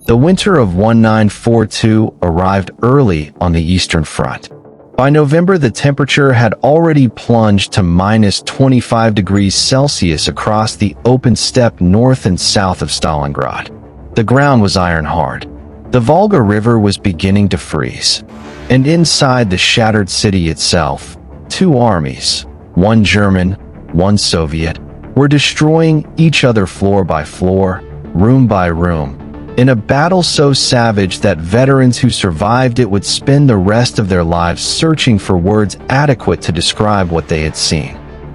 The winter of 1942 arrived early on the Eastern Front. By November, the temperature had already plunged to minus 25 degrees Celsius across the open steppe north and south of Stalingrad. The ground was iron hard. The Volga River was beginning to freeze. And inside the shattered city itself, two armies, one German, one Soviet, were destroying each other floor by floor, room by room, in a battle so savage that veterans who survived it would spend the rest of their lives searching for words adequate to describe what they had seen.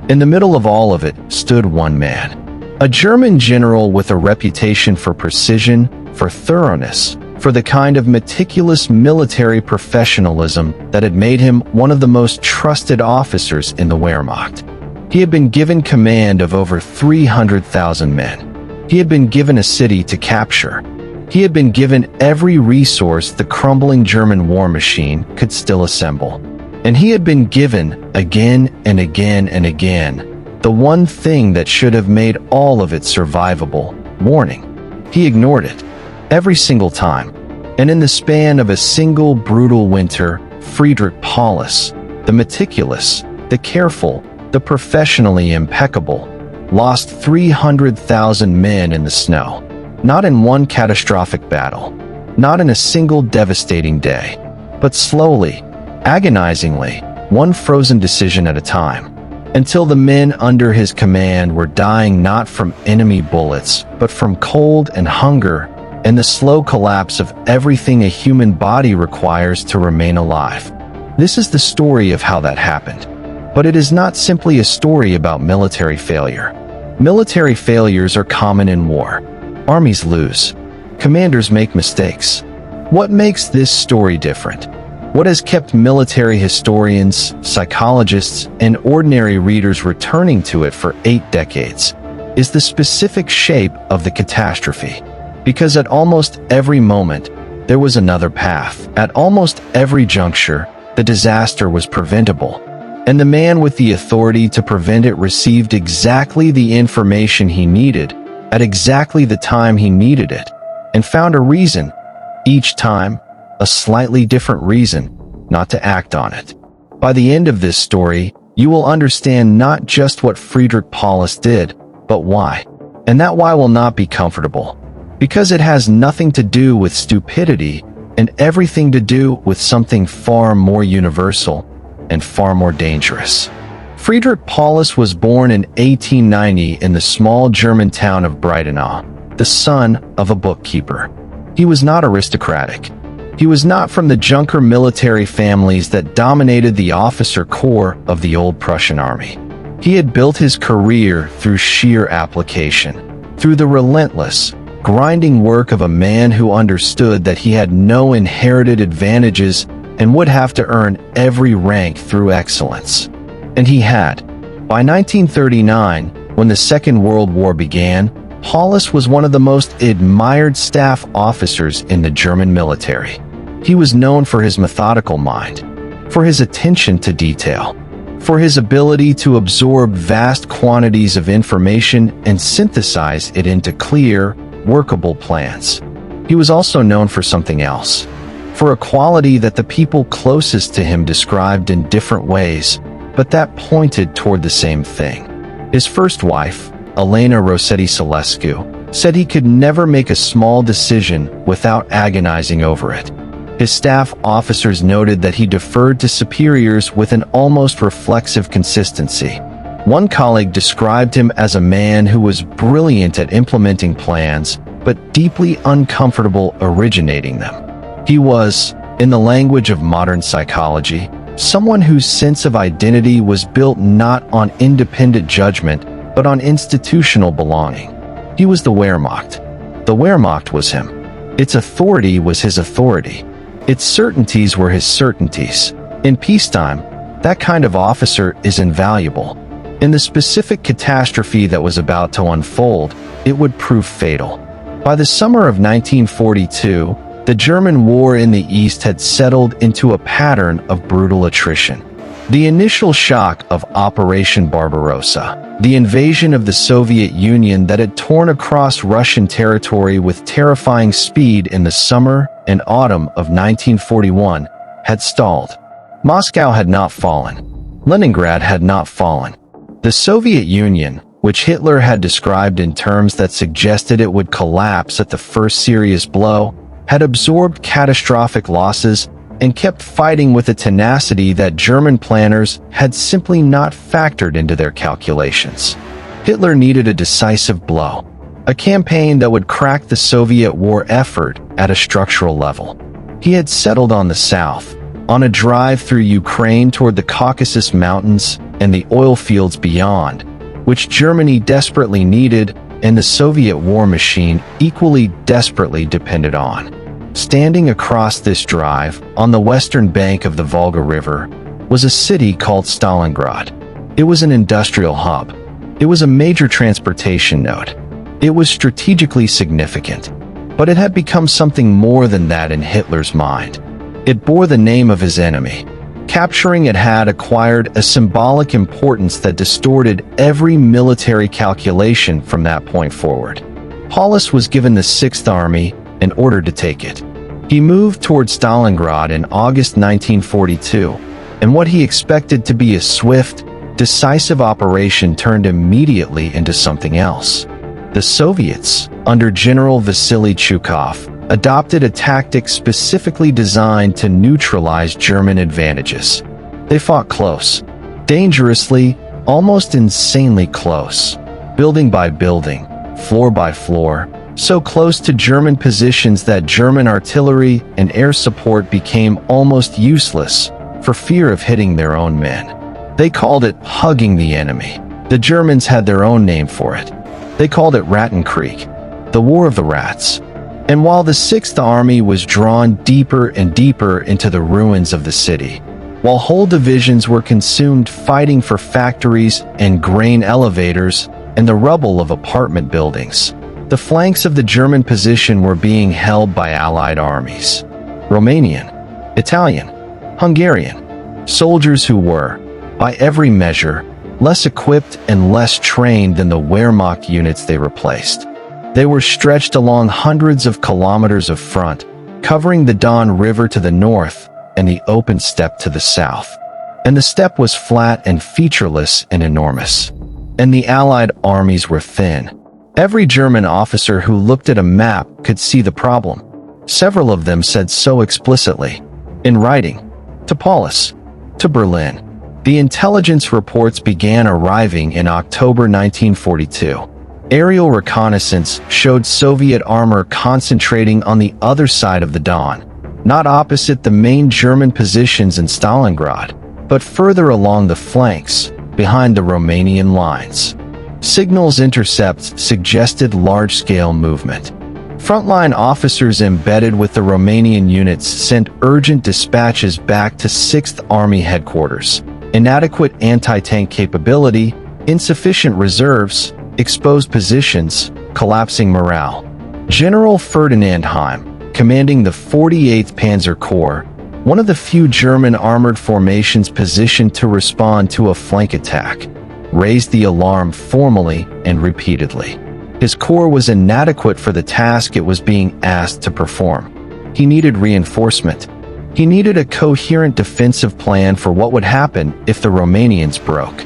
In the middle of all of it stood one man, a German general with a reputation for precision, for thoroughness, for the kind of meticulous military professionalism that had made him one of the most trusted officers in the Wehrmacht. He had been given command of over 300,000 men. He had been given a city to capture. He had been given every resource the crumbling German war machine could still assemble. And he had been given, again and again and again, the one thing that should have made all of it survivable: warning. He ignored it, every single time. And in the span of a single brutal winter, Friedrich Paulus, the meticulous, the careful, the professionally impeccable, lost 300,000 men in the snow. Not in one catastrophic battle, not in a single devastating day, but slowly, agonizingly, one frozen decision at a time, until the men under his command were dying not from enemy bullets, but from cold and hunger and the slow collapse of everything a human body requires to remain alive. This is the story of how that happened. But it is not simply a story about military failure. Military failures are common in war. Armies lose. Commanders make mistakes. What makes this story different? What has kept military historians, psychologists, and ordinary readers returning to it for 8 decades is the specific shape of the catastrophe. Because at almost every moment, there was another path. At almost every juncture, the disaster was preventable. And the man with the authority to prevent it received exactly the information he needed, at exactly the time he needed it, and found a reason, each time, a slightly different reason, not to act on it. By the end of this story, you will understand not just what Friedrich Paulus did, but why. And that why will not be comfortable, because it has nothing to do with stupidity and everything to do with something far more universal and far more dangerous. Friedrich Paulus was born in 1890 in the small German town of Breitenau, the son of a bookkeeper. He was not aristocratic. He was not from the Junker military families that dominated the officer corps of the old Prussian army. He had built his career through sheer application, through the relentless, grinding work of a man who understood that he had no inherited advantages and would have to earn every rank through excellence. And he had. By 1939, when the Second World War began, Paulus was one of the most admired staff officers in the German military. He was known for his methodical mind, for his attention to detail, for his ability to absorb vast quantities of information and synthesize it into clear, workable plans. He was also known for something else, for a quality that the people closest to him described in different ways, but that pointed toward the same thing. His first wife, Elena Rossetti Salescu, said he could never make a small decision without agonizing over it. His staff officers noted that he deferred to superiors with an almost reflexive consistency. One colleague described him as a man who was brilliant at implementing plans, but deeply uncomfortable originating them. He was, in the language of modern psychology, someone whose sense of identity was built not on independent judgment, but on institutional belonging. He was the Wehrmacht. The Wehrmacht was him. Its authority was his authority. Its certainties were his certainties. In peacetime, that kind of officer is invaluable. In the specific catastrophe that was about to unfold, it would prove fatal. By the summer of 1942, the German war in the East had settled into a pattern of brutal attrition. The initial shock of Operation Barbarossa, the invasion of the Soviet Union that had torn across Russian territory with terrifying speed in the summer and autumn of 1941, had stalled. Moscow had not fallen. Leningrad had not fallen. The Soviet Union, which Hitler had described in terms that suggested it would collapse at the first serious blow, had absorbed catastrophic losses and kept fighting with a tenacity that German planners had simply not factored into their calculations. Hitler needed a decisive blow, a campaign that would crack the Soviet war effort at a structural level. He had settled on the south, on a drive through Ukraine toward the Caucasus Mountains and the oil fields beyond, which Germany desperately needed and the Soviet war machine equally desperately depended on. Standing across this drive, on the western bank of the Volga River, was a city called Stalingrad. It was an industrial hub. It was a major transportation node. It was strategically significant, but it had become something more than that in Hitler's mind. It bore the name of his enemy. Capturing it had acquired a symbolic importance that distorted every military calculation from that point forward. Paulus was given the 6th Army and ordered to take it. He moved toward Stalingrad in August 1942, and what he expected to be a swift, decisive operation turned immediately into something else. The Soviets, under General Vasily Chukov, adopted a tactic specifically designed to neutralize German advantages. They fought close, dangerously, almost insanely close, building by building, floor by floor, so close to German positions that German artillery and air support became almost useless for fear of hitting their own men. They called it hugging the enemy. The Germans had their own name for it. They called it Rattenkrieg, the War of the Rats. And while the 6th Army was drawn deeper and deeper into the ruins of the city, while whole divisions were consumed fighting for factories and grain elevators and the rubble of apartment buildings, the flanks of the German position were being held by Allied armies. Romanian, Italian, Hungarian, soldiers who were, by every measure, less equipped and less trained than the Wehrmacht units they replaced. They were stretched along hundreds of kilometers of front, covering the Don River to the north and the open steppe to the south. And the steppe was flat and featureless and enormous. And the Allied armies were thin. Every German officer who looked at a map could see the problem. Several of them said so explicitly, in writing, to Paulus, to Berlin. The intelligence reports began arriving in October 1942. Aerial reconnaissance showed Soviet armor concentrating on the other side of the Don, not opposite the main German positions in Stalingrad, but further along the flanks, behind the Romanian lines. Signals intercepts suggested large-scale movement. Frontline officers embedded with the Romanian units sent urgent dispatches back to 6th Army headquarters. Inadequate anti-tank capability, insufficient reserves, exposed positions, collapsing morale. General Ferdinand Heim, commanding the 48th Panzer Corps, one of the few German armored formations positioned to respond to a flank attack, raised the alarm formally and repeatedly. His corps was inadequate for the task it was being asked to perform. He needed reinforcement. He needed a coherent defensive plan for what would happen if the Romanians broke.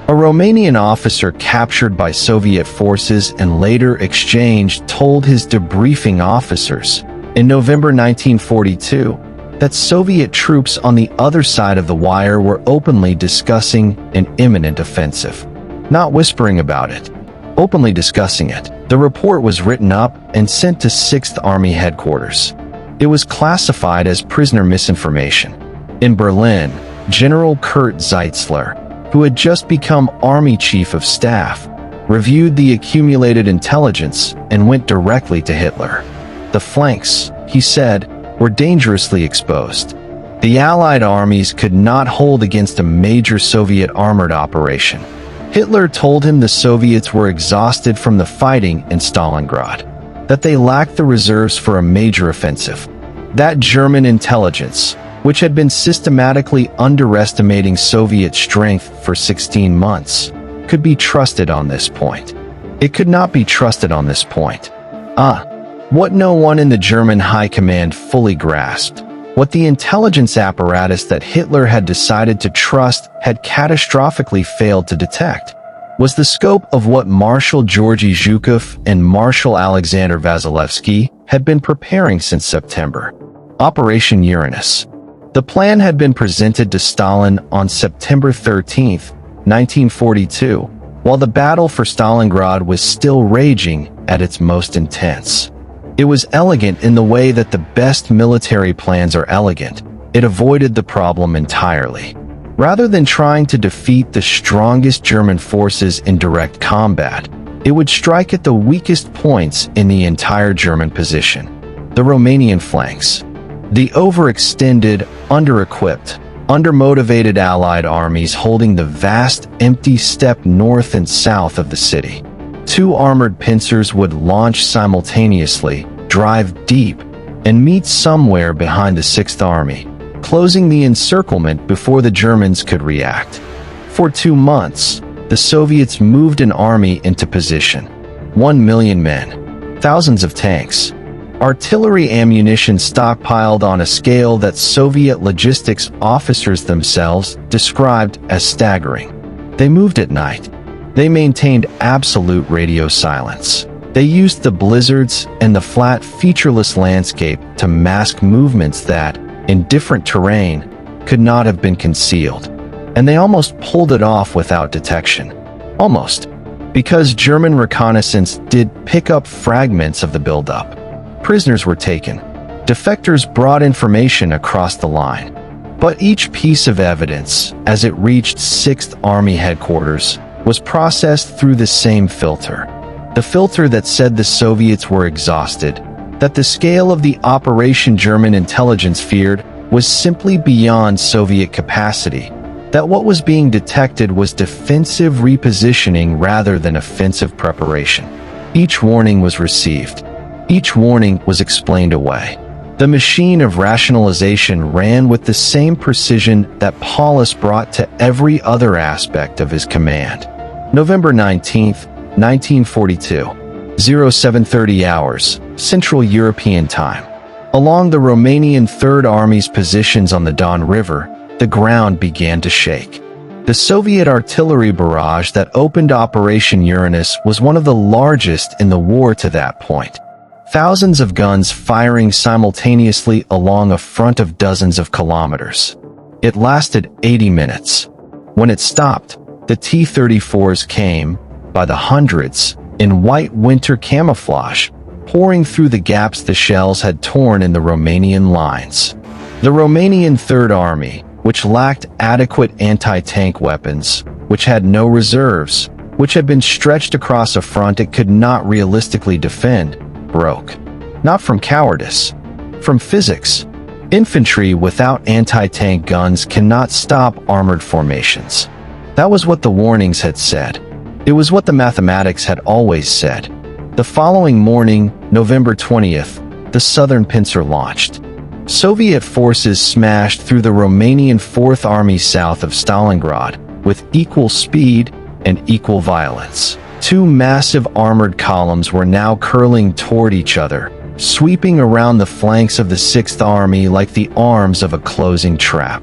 A Romanian officer captured by Soviet forces and later exchanged told his debriefing officers in November 1942 that Soviet troops on the other side of the wire were openly discussing an imminent offensive. Not whispering about it, openly discussing it. The report was written up and sent to 6th Army headquarters. It was classified as prisoner misinformation. In Berlin, General Kurt Zeitzler, who had just become Army Chief of Staff, reviewed the accumulated intelligence and went directly to Hitler. The flanks, he said, were dangerously exposed. The Allied armies could not hold against a major Soviet armored operation. Hitler told him the Soviets were exhausted from the fighting in Stalingrad, that they lacked the reserves for a major offensive. That German intelligence, which had been systematically underestimating Soviet strength for 16 months, could be trusted on this point. It could not be trusted on this point. What no one in the German high command fully grasped, what the intelligence apparatus that Hitler had decided to trust had catastrophically failed to detect, was the scope of what Marshal Georgy Zhukov and Marshal Alexander Vasilevsky had been preparing since September. Operation Uranus. The plan had been presented to Stalin on September 13, 1942, while the battle for Stalingrad was still raging at its most intense. It was elegant in the way that the best military plans are elegant. It avoided the problem entirely. Rather than trying to defeat the strongest German forces in direct combat, it would strike at the weakest points in the entire German position: the Romanian flanks. The overextended, under-equipped, under-motivated Allied armies holding the vast, empty steppe north and south of the city. Two armored pincers would launch simultaneously, drive deep, and meet somewhere behind the Sixth Army, closing the encirclement before the Germans could react. For 2 months, the Soviets moved an army into position. 1 million men, thousands of tanks, artillery ammunition stockpiled on a scale that Soviet logistics officers themselves described as staggering. They moved at night. They maintained absolute radio silence. They used the blizzards and the flat, featureless landscape to mask movements that, in different terrain, could not have been concealed. And they almost pulled it off without detection. Almost. Because German reconnaissance did pick up fragments of the buildup. Prisoners were taken. Defectors brought information across the line. But each piece of evidence, as it reached 6th Army headquarters, was processed through the same filter. The filter that said the Soviets were exhausted, that the scale of the operation German intelligence feared was simply beyond Soviet capacity, that what was being detected was defensive repositioning rather than offensive preparation. Each warning was received. Each warning was explained away. The machine of rationalization ran with the same precision that Paulus brought to every other aspect of his command. November 19, 1942, 0730 hours, Central European Time. Along the Romanian Third Army's positions on the Don River, the ground began to shake. The Soviet artillery barrage that opened Operation Uranus was one of the largest in the war to that point. Thousands of guns firing simultaneously along a front of dozens of kilometers. It lasted 80 minutes. When it stopped, the T-34s came, by the hundreds, in white winter camouflage, pouring through the gaps the shells had torn in the Romanian lines. The Romanian Third Army, which lacked adequate anti-tank weapons, which had no reserves, which had been stretched across a front it could not realistically defend, broke. Not from cowardice, from physics. Infantry without anti-tank guns cannot stop armored formations. That was what the warnings had said. It was what the mathematics had always said. The following morning, November 20th, the southern pincer launched. Soviet forces smashed through the Romanian Fourth Army south of Stalingrad with equal speed and equal violence. Two massive armored columns were now curling toward each other, sweeping around the flanks of the Sixth Army like the arms of a closing trap.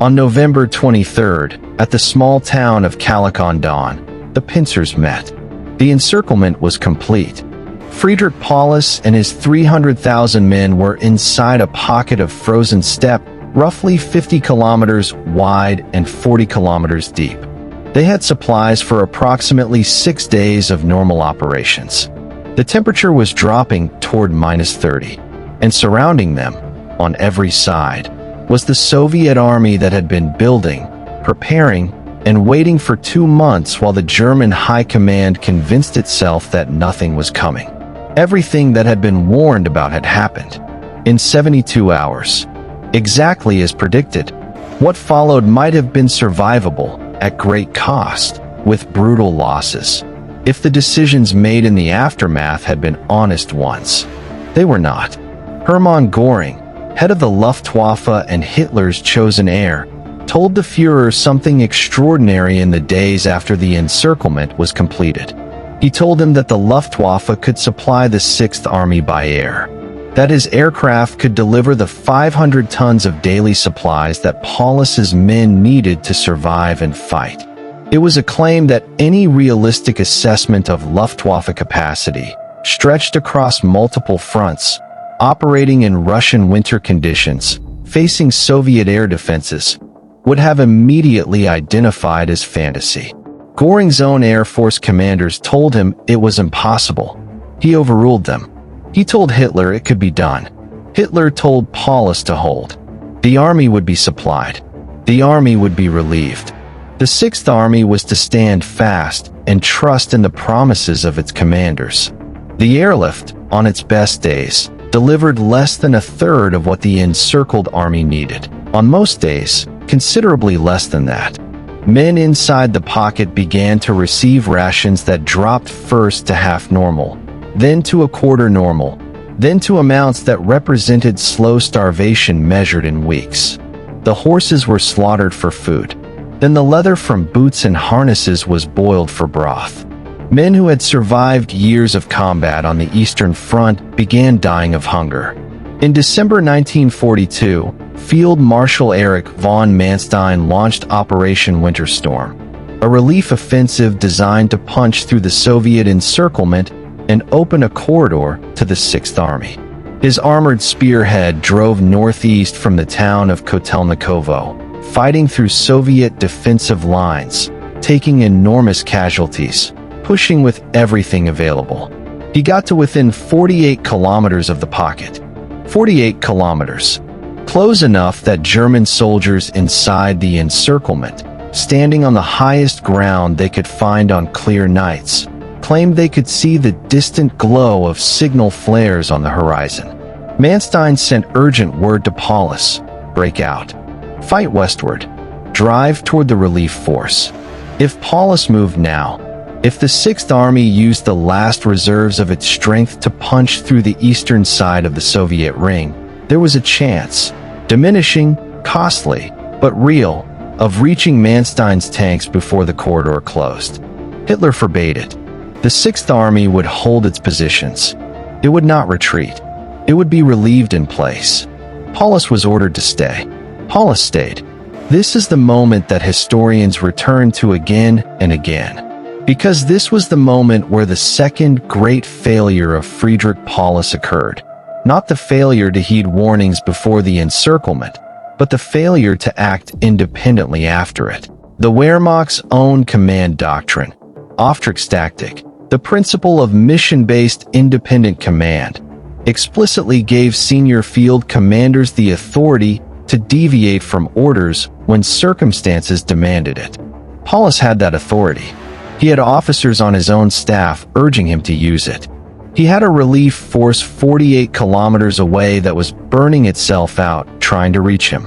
On November 23rd, at the small town of Calec-on-Don, the pincers met. The encirclement was complete. Friedrich Paulus and his 300,000 men were inside a pocket of frozen steppe, roughly 50 kilometers wide and 40 kilometers deep. They had supplies for approximately 6 days of normal operations. The temperature was dropping toward -30, and surrounding them, on every side, was the Soviet army that had been building, preparing, and waiting for 2 months while the German high command convinced itself that nothing was coming. Everything that had been warned about had happened. In 72 hours. Exactly as predicted. What followed might have been survivable, at great cost, with brutal losses, if the decisions made in the aftermath had been honest ones. They were not. Hermann Göring, head of the Luftwaffe and Hitler's chosen heir, told the Führer something extraordinary in the days after the encirclement was completed. He told him that the Luftwaffe could supply the 6th Army by air, that his aircraft could deliver the 500 tons of daily supplies that Paulus's men needed to survive and fight. It was a claim that any realistic assessment of Luftwaffe capacity, stretched across multiple fronts, operating in Russian winter conditions, facing Soviet air defenses, would have immediately identified as fantasy. Göring's own Air Force commanders told him it was impossible. He overruled them. He told Hitler it could be done. Hitler told Paulus to hold. The army would be supplied. The army would be relieved. The 6th Army was to stand fast and trust in the promises of its commanders. The airlift, on its best days, delivered less than a third of what the encircled army needed. On most days, considerably less than that. Men inside the pocket began to receive rations that dropped first to half normal, then to a quarter normal, then to amounts that represented slow starvation measured in weeks. The horses were slaughtered for food. Then the leather from boots and harnesses was boiled for broth. Men who had survived years of combat on the Eastern Front began dying of hunger. In December 1942, Field Marshal Erich von Manstein launched Operation Winter Storm, a relief offensive designed to punch through the Soviet encirclement and open a corridor to the 6th Army. His armored spearhead drove northeast from the town of Kotelnikovo, fighting through Soviet defensive lines, taking enormous casualties, pushing with everything available. He got to within 48 kilometers of the pocket. 48 kilometers. Close enough that German soldiers inside the encirclement, standing on the highest ground they could find on clear nights, claimed they could see the distant glow of signal flares on the horizon. Manstein sent urgent word to Paulus: break out. Fight westward. Drive toward the relief force. If Paulus moved now, if the 6th Army used the last reserves of its strength to punch through the eastern side of the Soviet ring, there was a chance, diminishing, costly, but real, of reaching Manstein's tanks before the corridor closed. Hitler forbade it. The 6th Army would hold its positions. It would not retreat. It would be relieved in place. Paulus was ordered to stay. Paulus stayed. This is the moment that historians return to again and again, because this was the moment where the second great failure of Friedrich Paulus occurred. Not the failure to heed warnings before the encirclement, but the failure to act independently after it. The Wehrmacht's own command doctrine, Auftragstaktik, the principle of mission-based independent command, explicitly gave senior field commanders the authority to deviate from orders when circumstances demanded it. Paulus had that authority. He had officers on his own staff urging him to use it. He had a relief force 48 kilometers away that was burning itself out trying to reach him.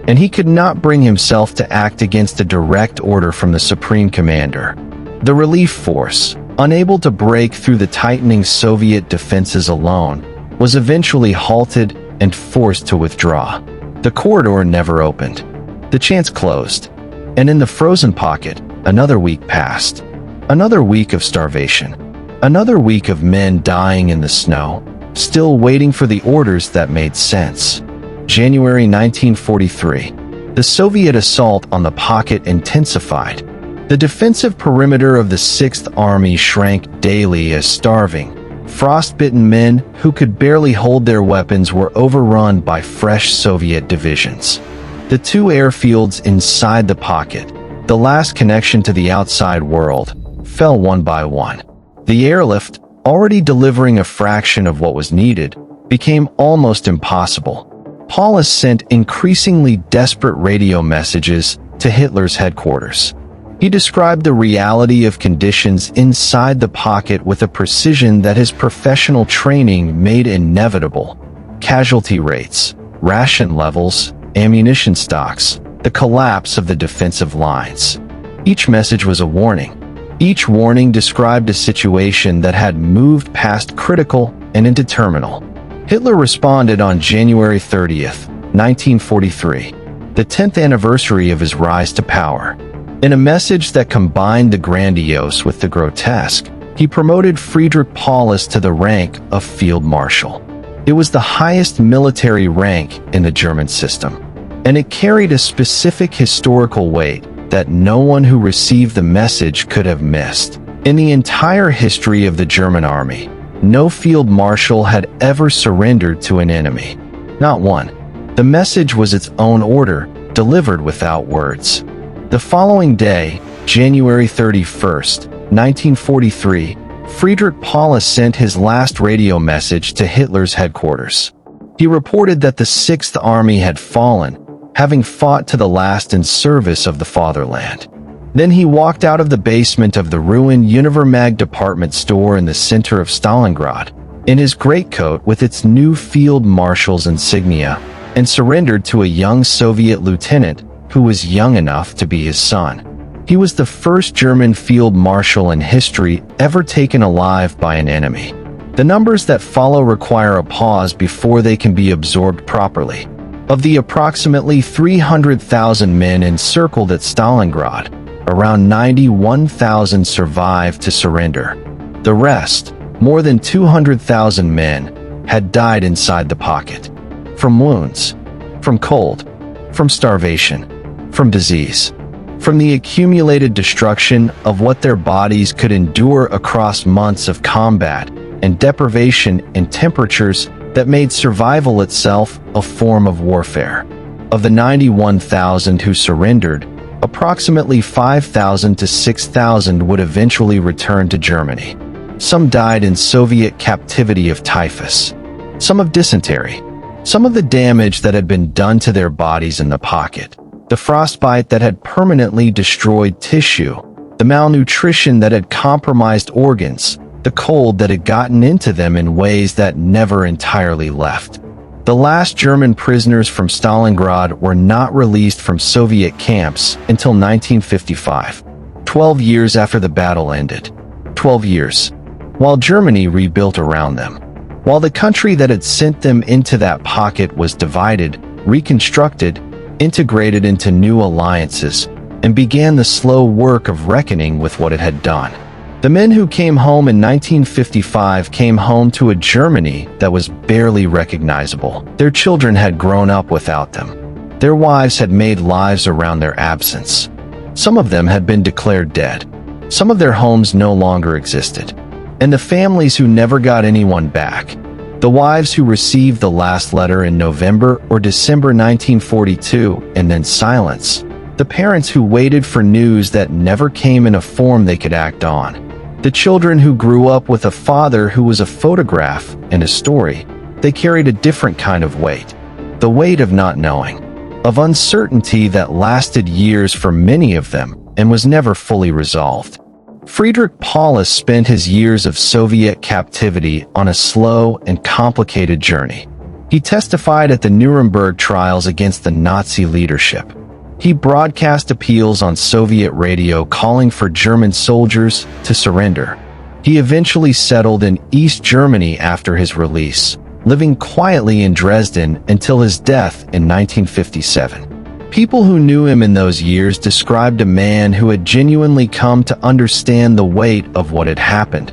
And he could not bring himself to act against a direct order from the Supreme Commander. The relief force, unable to break through the tightening Soviet defenses alone, was eventually halted and forced to withdraw. The corridor never opened. The chance closed. And in the frozen pocket, another week passed. Another week of starvation. Another week of men dying in the snow, still waiting for the orders that made sense. January 1943. The Soviet assault on the pocket intensified. The defensive perimeter of the 6th Army shrank daily as starving, frostbitten men who could barely hold their weapons were overrun by fresh Soviet divisions. The two airfields inside the pocket, the last connection to the outside world, fell one by one. The airlift, already delivering a fraction of what was needed, became almost impossible. Paulus sent increasingly desperate radio messages to Hitler's headquarters. He described the reality of conditions inside the pocket with a precision that his professional training made inevitable. Casualty rates, ration levels, ammunition stocks, the collapse of the defensive lines. Each message was a warning. Each warning described a situation that had moved past critical and into terminal. Hitler responded on January 30th, 1943, the 10th anniversary of his rise to power. In a message that combined the grandiose with the grotesque, he promoted Friedrich Paulus to the rank of Field Marshal. It was the highest military rank in the German system, and it carried a specific historical weight that no one who received the message could have missed. In the entire history of the German army, no field marshal had ever surrendered to an enemy. Not one. The message was its own order, delivered without words. The following day, January 31st, 1943, Friedrich Paulus sent his last radio message to Hitler's headquarters. He reported that the Sixth Army had fallen, having fought to the last in service of the fatherland. Then he walked out of the basement of the ruined Univermag department store in the center of Stalingrad, in his greatcoat with its new field marshal's insignia, and surrendered to a young Soviet lieutenant who was young enough to be his son. He was the first German field marshal in history ever taken alive by an enemy. The numbers that follow require a pause before they can be absorbed properly. Of the approximately 300,000 men encircled at Stalingrad, around 91,000 survived to surrender. The rest, more than 200,000 men, had died inside the pocket. From wounds, from cold, from starvation, from disease, from the accumulated destruction of what their bodies could endure across months of combat and deprivation in temperatures that made survival itself a form of warfare. Of the 91,000 who surrendered, approximately 5,000 to 6,000 would eventually return to Germany. Some died in Soviet captivity of typhus, some of dysentery, some of the damage that had been done to their bodies in the pocket, the frostbite that had permanently destroyed tissue, the malnutrition that had compromised organs, the cold that had gotten into them in ways that never entirely left. The last German prisoners from Stalingrad were not released from Soviet camps until 1955, 12 years after the battle ended. 12 years, while Germany rebuilt around them. While the country that had sent them into that pocket was divided, reconstructed, integrated into new alliances, and began the slow work of reckoning with what it had done. The men who came home in 1955 came home to a Germany that was barely recognizable. Their children had grown up without them. Their wives had made lives around their absence. Some of them had been declared dead. Some of their homes no longer existed. And the families who never got anyone back, the wives who received the last letter in November or December 1942 and then silence, the parents who waited for news that never came in a form they could act on, the children who grew up with a father who was a photograph and a story, they carried a different kind of weight, the weight of not knowing, of uncertainty that lasted years for many of them and was never fully resolved. Friedrich Paulus spent his years of Soviet captivity on a slow and complicated journey. He testified at the Nuremberg trials against the Nazi leadership. He broadcast appeals on Soviet radio calling for German soldiers to surrender. He eventually settled in East Germany after his release, living quietly in Dresden until his death in 1957. People who knew him in those years described a man who had genuinely come to understand the weight of what had happened,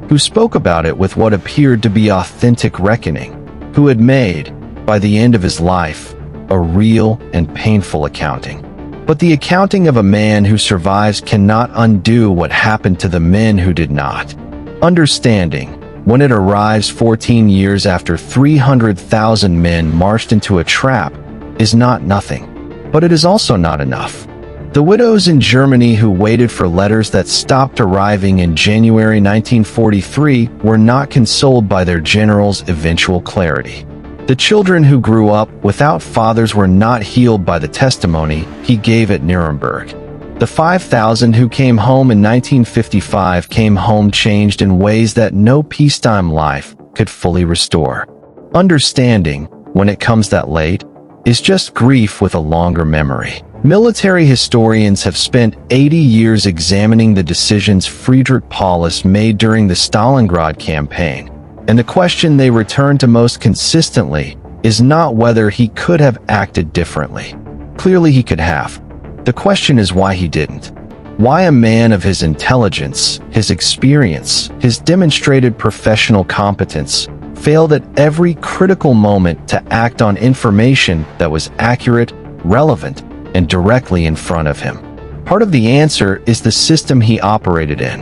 who spoke about it with what appeared to be authentic reckoning, who had made, by the end of his life, a real and painful accounting. But the accounting of a man who survives cannot undo what happened to the men who did not. Understanding, when it arrives 14 years after 300,000 men marched into a trap, is not nothing. But it is also not enough. The widows in Germany who waited for letters that stopped arriving in January 1943 were not consoled by their general's eventual clarity. The children who grew up without fathers were not healed by the testimony he gave at Nuremberg. The 5,000 who came home in 1955 came home changed in ways that no peacetime life could fully restore. Understanding, when it comes that late, is just grief with a longer memory. Military historians have spent 80 years examining the decisions Friedrich Paulus made during the Stalingrad campaign, And the question they return to most consistently is not whether he could have acted differently. Clearly he could have. The question is why he didn't. Why a man of his intelligence, his experience, his demonstrated professional competence failed at every critical moment to act on information that was accurate, relevant, and directly in front of him. Part of the answer is the system he operated in.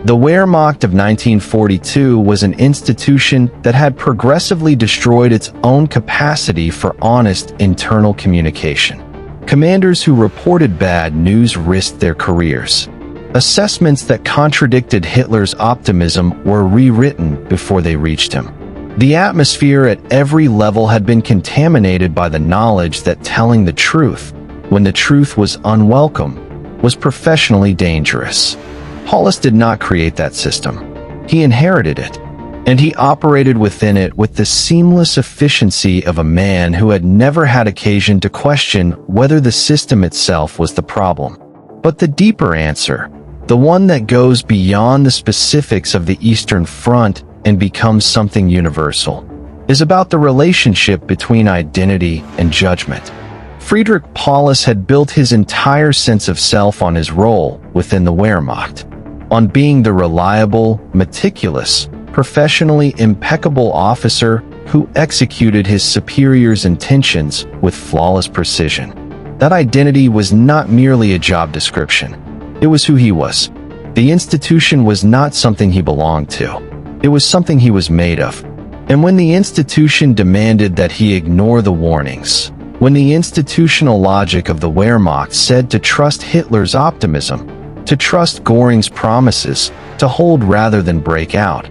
The Wehrmacht of 1942 was an institution that had progressively destroyed its own capacity for honest internal communication. Commanders who reported bad news risked their careers. Assessments that contradicted Hitler's optimism were rewritten before they reached him. The atmosphere at every level had been contaminated by the knowledge that telling the truth, when the truth was unwelcome, was professionally dangerous. Paulus did not create that system. He inherited it, and he operated within it with the seamless efficiency of a man who had never had occasion to question whether the system itself was the problem. But the deeper answer, the one that goes beyond the specifics of the Eastern Front and becomes something universal, is about the relationship between identity and judgment. Friedrich Paulus had built his entire sense of self on his role within the Wehrmacht, on being the reliable, meticulous, professionally impeccable officer who executed his superior's intentions with flawless precision. That identity was not merely a job description. It was who he was. The institution was not something he belonged to. It was something he was made of. And when the institution demanded that he ignore the warnings, when the institutional logic of the Wehrmacht said to trust Hitler's optimism, to trust Göring's promises, to hold rather than break out,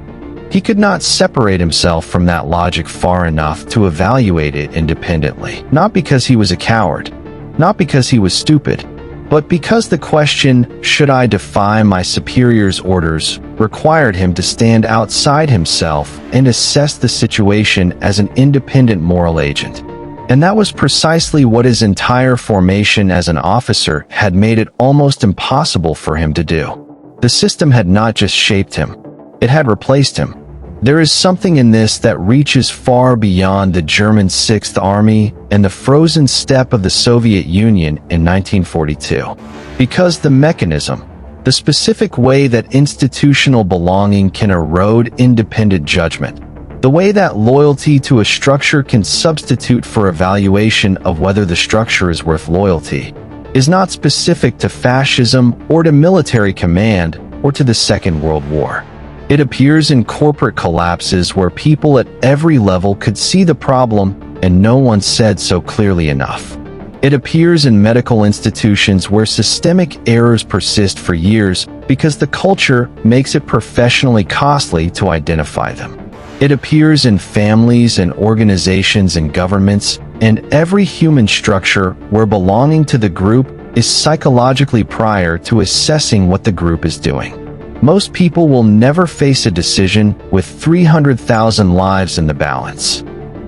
he could not separate himself from that logic far enough to evaluate it independently. Not because he was a coward, not because he was stupid, but because the question, should I defy my superior's orders, required him to stand outside himself and assess the situation as an independent moral agent. And that was precisely what his entire formation as an officer had made it almost impossible for him to do. The system had not just shaped him, it had replaced him. There is something in this that reaches far beyond the German Sixth Army and the frozen steppe of the Soviet Union in 1942. Because the mechanism, the specific way that institutional belonging can erode independent judgment, the way that loyalty to a structure can substitute for evaluation of whether the structure is worth loyalty, is not specific to fascism or to military command or to the Second World War. It appears in corporate collapses where people at every level could see the problem and no one said so clearly enough. It appears in medical institutions where systemic errors persist for years because the culture makes it professionally costly to identify them. It appears in families and organizations and governments and every human structure where belonging to the group is psychologically prior to assessing what the group is doing. Most people will never face a decision with 300,000 lives in the balance.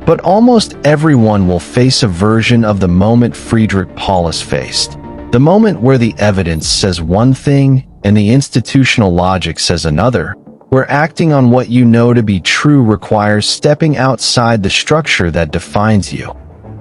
But almost everyone will face a version of the moment Friedrich Paulus faced. The moment where the evidence says one thing and the institutional logic says another, where acting on what you know to be true requires stepping outside the structure that defines you,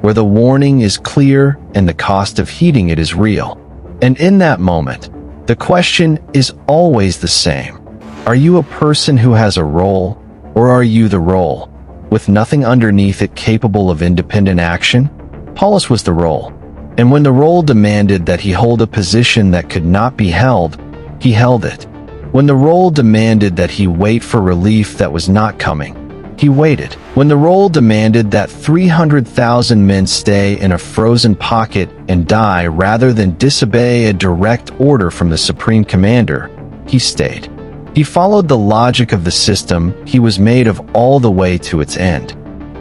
where the warning is clear and the cost of heeding it is real. And in that moment, the question is always the same. Are you a person who has a role, or are you the role, with nothing underneath it capable of independent action? Paulus was the role, and when the role demanded that he hold a position that could not be held, he held it. When the role demanded that he wait for relief that was not coming, he waited. When the role demanded that 300,000 men stay in a frozen pocket and die rather than disobey a direct order from the Supreme Commander, he stayed. He followed the logic of the system he was made of all the way to its end.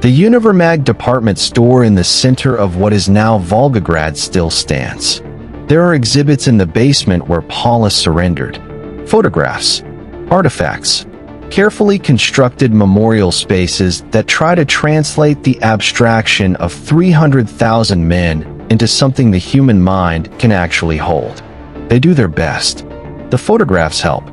The Univermag department store in the center of what is now Volgograd still stands. There are exhibits in the basement where Paulus surrendered. Photographs, artifacts, carefully constructed memorial spaces that try to translate the abstraction of 300,000 men into something the human mind can actually hold. They do their best. The photographs help.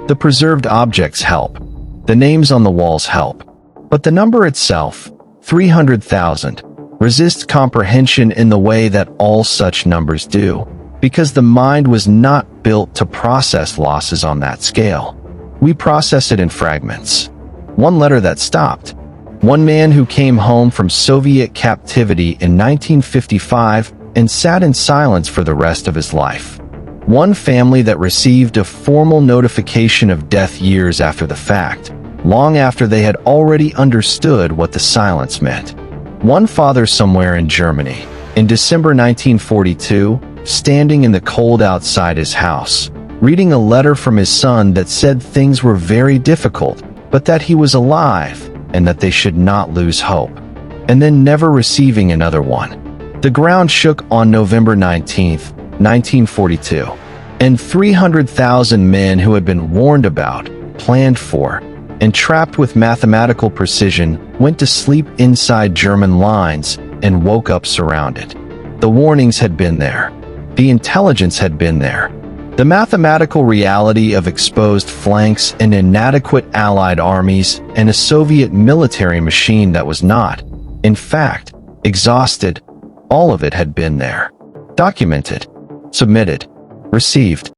The preserved objects help. The names on the walls help. But the number itself, 300,000, resists comprehension in the way that all such numbers do, because the mind was not built to process losses on that scale. We process it in fragments. One letter that stopped. One man who came home from Soviet captivity in 1955 and sat in silence for the rest of his life. One family that received a formal notification of death years after the fact, long after they had already understood what the silence meant. One father somewhere in Germany, in December 1942, standing in the cold outside his house, reading a letter from his son that said things were very difficult, but that he was alive and that they should not lose hope, and then never receiving another one. The ground shook on November 19, 1942, and 300,000 men who had been warned about, planned for, and trapped with mathematical precision went to sleep inside German lines and woke up surrounded. The warnings had been there. The intelligence had been there. The mathematical reality of exposed flanks and inadequate Allied armies and a Soviet military machine that was not, in fact, exhausted, all of it had been there. Documented, submitted, received.